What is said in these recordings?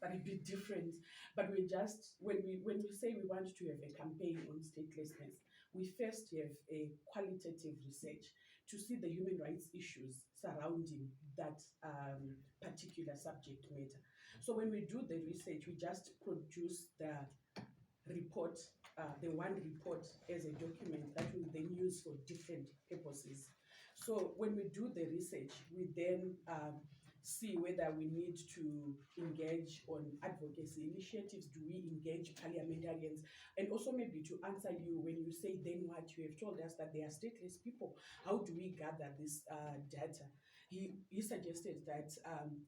a bit different. But we just, when we say we want to have a campaign on statelessness, we first have a qualitative research to see the human rights issues surrounding that particular subject matter. So when we do the research, we just produce the report, the one report as a document that we then use for different purposes. So when we do the research, we then see whether we need to engage on advocacy initiatives. Do we engage parliamentarians? And also maybe to answer you, when you say then what, you have told us that they are stateless people. How do we gather this data? He suggested that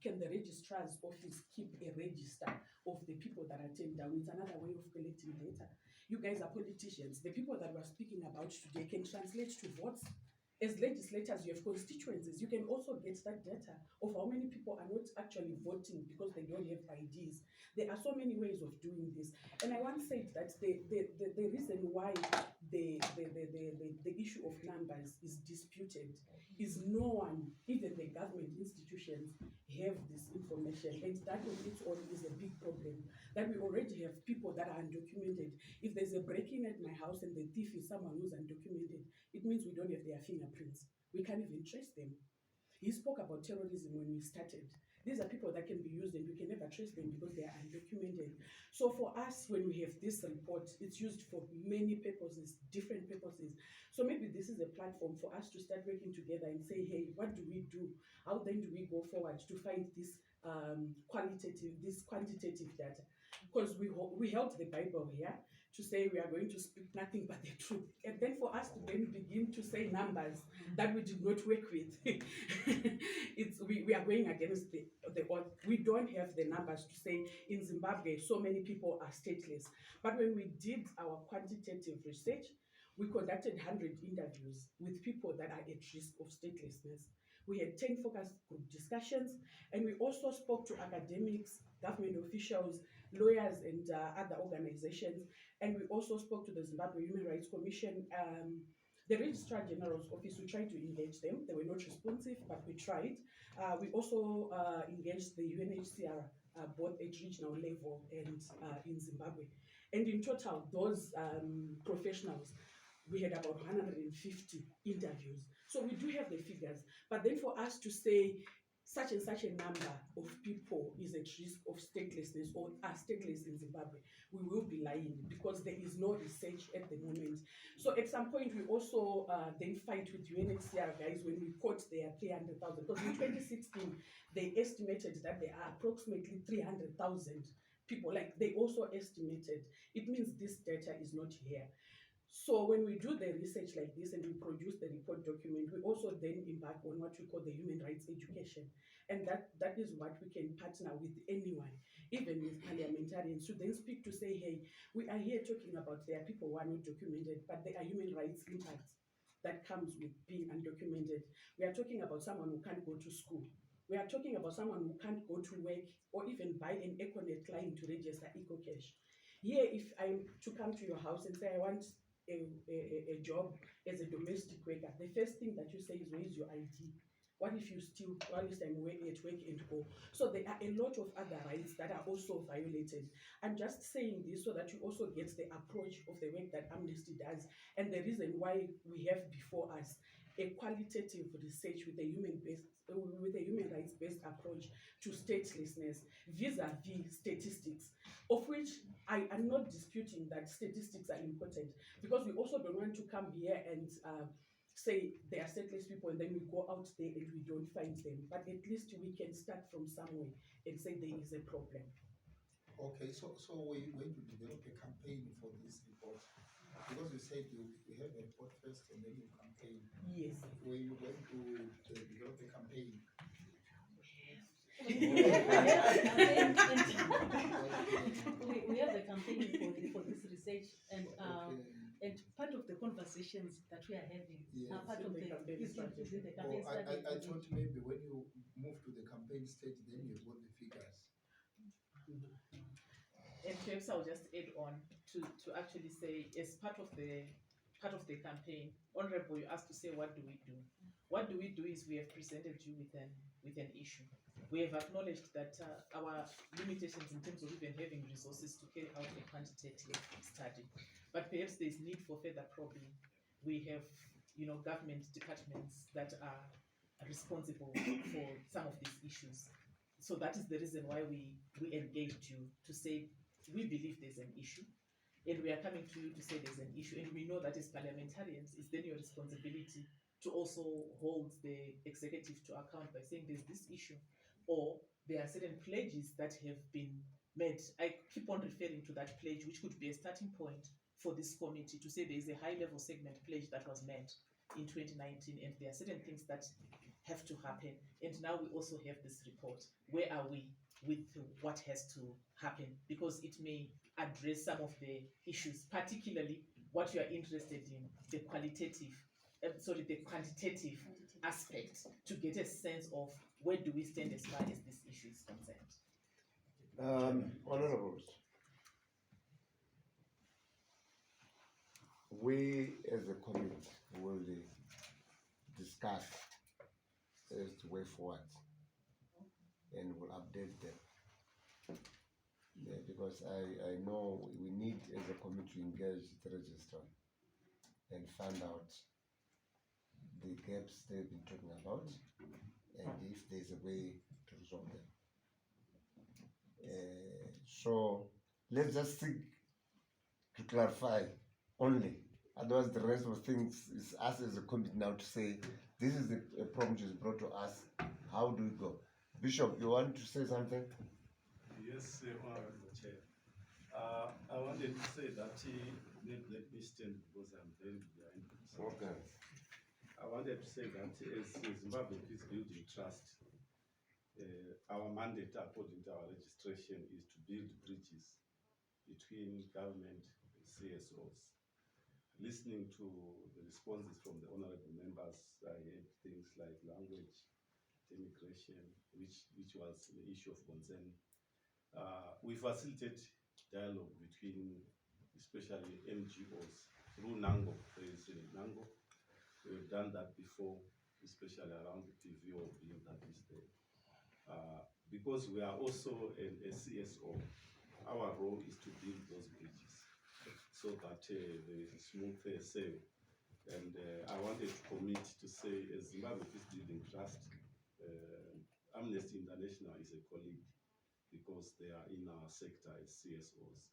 can the registrar's office keep a register of the people that are turned down? It's another way of collecting data. You guys are politicians. The people that we're speaking about today can translate to votes. As legislators, you have constituencies. You can also get that data of how many people are not actually voting because they don't have IDs. There are so many ways of doing this. And I once said that the reason why the issue of numbers is disputed is no one, even the government institutions, have this information. And that on its own is a big problem. That we already have people that are undocumented. If there's a break-in at my house and the thief is someone who's undocumented, it means we don't have their fingerprints. We can't even trace them. He spoke about terrorism when we started. These are people that can be used and we can never trace them because they are undocumented. So for us, when we have this report, it's used for many purposes, different purposes. So maybe this is a platform for us to start working together and say, hey, what do we do? How then do we go forward to find this quantitative data? Because we held the Bible here to say we are going to speak nothing but the truth. And then for us to then begin to say numbers that we did not work with, we are going against the odds. We don't have the numbers to say in Zimbabwe so many people are stateless. But when we did our quantitative research, we conducted 100 interviews with people that are at risk of statelessness. We had 10 focus group discussions, and we also spoke to academics, government officials, lawyers, and other organizations. And we also spoke to the Zimbabwe Human Rights Commission, the Registrar General's office. We tried to engage them. They were not responsive, but we tried. We also engaged the UNHCR, both at regional level and in Zimbabwe. And in total, those professionals, we had about 150 interviews. So we do have the figures. But then for us to say such and such a number of people is at risk of statelessness or are stateless in Zimbabwe, we will be lying because there is no research at the moment. So at some point, we also then fight with UNHCR guys when we quote their 300,000. Because in 2016, they estimated that there are approximately 300,000 people. Like they also estimated. It means this data is not here. So when we do the research like this and we produce the report document, we also then embark on what we call the human rights education. And that is what we can partner with anyone, even with parliamentarians, to then speak to say, hey, we are here talking about there are people who are not documented, but there are human rights impacts that comes with being undocumented. We are talking about someone who can't go to school. We are talking about someone who can't go to work or even buy an Econet line to register EcoCash. Here, if I'm to come to your house and say I want a job as a domestic worker, the first thing that you say is, where is your ID? What if you steal while I'm at work and go? So there are a lot of other rights that are also violated. I'm just saying this so that you also get the approach of the work that Amnesty does and the reason why we have before us a qualitative research with a human rights-based approach to statelessness vis-a-vis statistics, of which I am not disputing that statistics are important, because we also don't want to come here and say they are stateless people and then we go out there and we don't find them. But at least we can start from somewhere and say there is a problem. Okay, so we're going to develop a campaign for this report, because you said you have a report first and then you campaign. Yes. Were you going to develop a campaign? We have a campaign for this research, and and part of the conversations that we are having are part of the campaign strategy. I thought maybe when you move to the campaign stage, then you've got the figures. And perhaps I'll just add on to actually say, as part of the campaign, Honorable, you asked to say what do we do? What do we do is we have presented you with an issue. We have acknowledged that our limitations in terms of even having resources to carry out a quantitative study, but perhaps there is need for further probing. We have, government departments that are responsible for some of these issues. So that is the reason why we engaged you to say we believe there's an issue, and we are coming to you to say there's an issue, and we know that as parliamentarians, it's then your responsibility to also hold the executive to account by saying there's this issue, or there are certain pledges that have been made. I keep on referring to that pledge, which could be a starting point for this committee to say there is a high level segment pledge that was made in 2019, and there are certain things that have to happen. And now we also have this report. Where are we with what has to happen? Because it may address some of the issues, particularly what you are interested in, the quantitative aspect, to get a sense of where do we stand as far as this issue is concerned. Honorables, we as a committee will discuss as to way forward and will update them. Yeah, because I know we need as a committee to engage the registrar and find out the gaps they've been talking about and if there's a way to resolve them. So let's just seek to clarify only. Otherwise, the rest of things is us as a committee now to say this is a problem which is brought to us. How do we go? Bishop, you want to say something? Yes, Honorable Chair. I wanted to say that let me stand because I'm very behind. Okay. I wanted to say that as Zimbabwe Peace Building Trust, our mandate according to our registration is to build bridges between government and CSOs. Listening to the responses from the honorable members, I heard things like language, immigration, which was the issue of concern. We facilitate dialogue between especially NGOs through NANGO. There is NANGO. We've done that before, especially around the PVO bill that is there. Because we are also a CSO, our role is to build those bridges so that there is a smooth sail. And I wanted to commit to say, as Zimbabwe Peace Building Trust, Amnesty International is a colleague because they are in our sector as CSOs.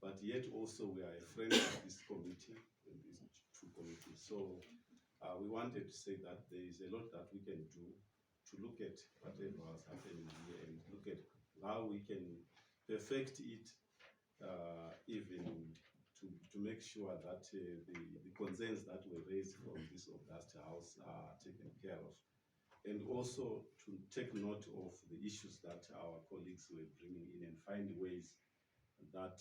But yet also we are a friend of this committee and these two committees. So we wanted to say that there is a lot that we can do to look at whatever was happening here and look at how we can perfect it, even to make sure that the concerns that were raised from this august house are taken care of. And also to take note of the issues that our colleagues were bringing in and find ways that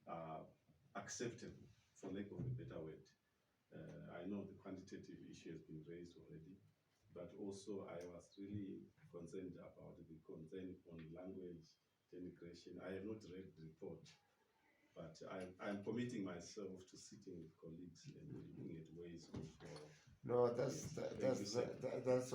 are acceptable, for lack of a better word. I know the quantitative issue has been raised already, but also I was really concerned about the concern on language, immigration. I have not read the report, but I'm committing myself to sitting with colleagues and looking at ways of. No, that's